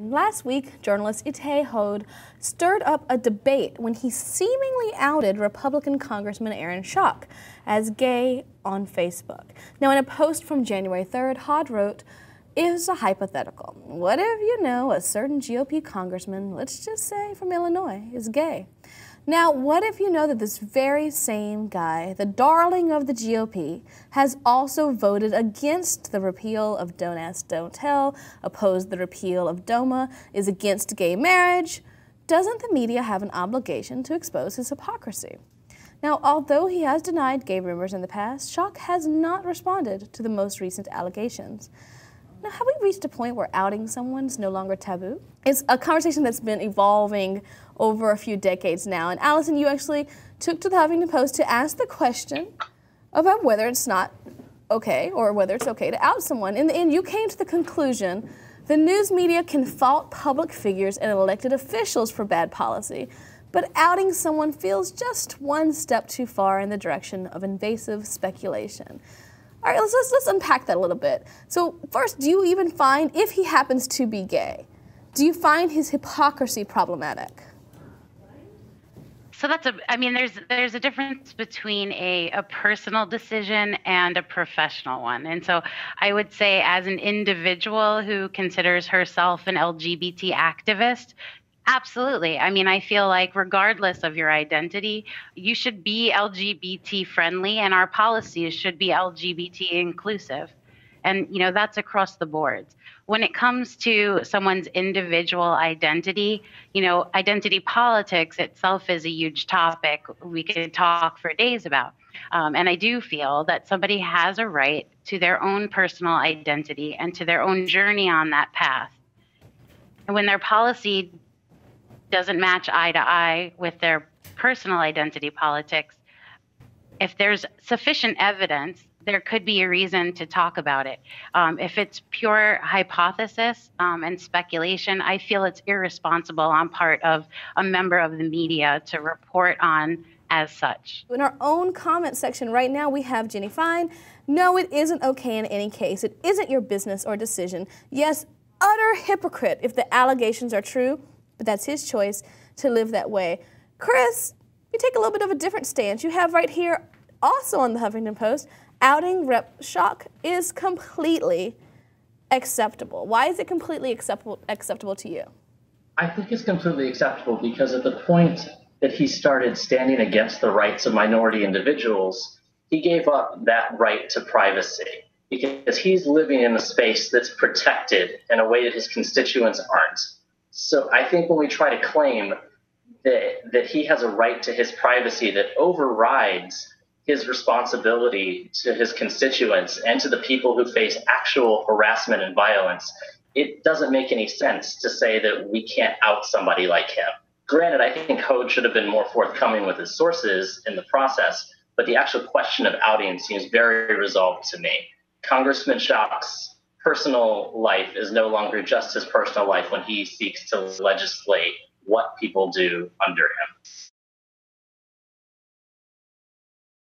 Last week, journalist Itay Hod stirred up a debate when he seemingly outed Republican Congressman Aaron Schock as gay on Facebook. Now, in a post from January 3rd, Hod wrote, "Is a hypothetical. What if you know a certain GOP congressman, let's just say from Illinois, is gay? Now, what if you know that this very same guy, the darling of the GOP, has also voted against the repeal of Don't Ask, Don't Tell, opposed the repeal of DOMA, is against gay marriage? Doesn't the media have an obligation to expose his hypocrisy?" Now, although he has denied gay rumors in the past, Schock has not responded to the most recent allegations. Now, have we reached a point where outing someone's no longer taboo? It's a conversation that's been evolving over a few decades now. And Allison, you actually took to the Huffington Post to ask the question about whether it's not okay or whether it's okay to out someone. In the end, you came to the conclusion the news media can fault public figures and elected officials for bad policy, but outing someone feels just one step too far in the direction of invasive speculation. All right, let's unpack that a little bit. So first, do you even find, if he happens to be gay, do you find his hypocrisy problematic? So there's a difference between a personal decision and a professional one. And so I would say, as an individual who considers herself an LGBT activist, absolutely. I feel like regardless of your identity, you should be LGBT friendly, and our policies should be LGBT inclusive. And, that's across the board. When it comes to someone's individual identity, identity politics itself is a huge topic we could talk for days about. And I do feel that somebody has a right to their own personal identity and to their own journey on that path. And when their policy doesn't match eye to eye with their personal identity politics, if there's sufficient evidence, there could be a reason to talk about it. If it's pure hypothesis and speculation, I feel it's irresponsible on part of a member of the media to report on as such. In our own comment section right now, we have Jenny Fine. No, it isn't okay in any case. It isn't your business or decision. Yes, utter hypocrite if the allegations are true, but that's his choice to live that way. Chris, you take a little bit of a different stance. You have right here, also on the Huffington Post, outing Rep. Schock is completely acceptable. Why is it completely acceptable to you? I think it's completely acceptable because at the point that he started standing against the rights of minority individuals, he gave up that right to privacy because he's living in a space that's protected in a way that his constituents aren't. So I think when we try to claim that he has a right to his privacy that overrides his responsibility to his constituents and to the people who face actual harassment and violence, it doesn't make any sense to say that we can't out somebody like him. Granted, I think Hod should have been more forthcoming with his sources in the process, but the actual question of outing seems very resolved to me. Congressman Schock's personal life is no longer just his personal life when he seeks to legislate what people do under him.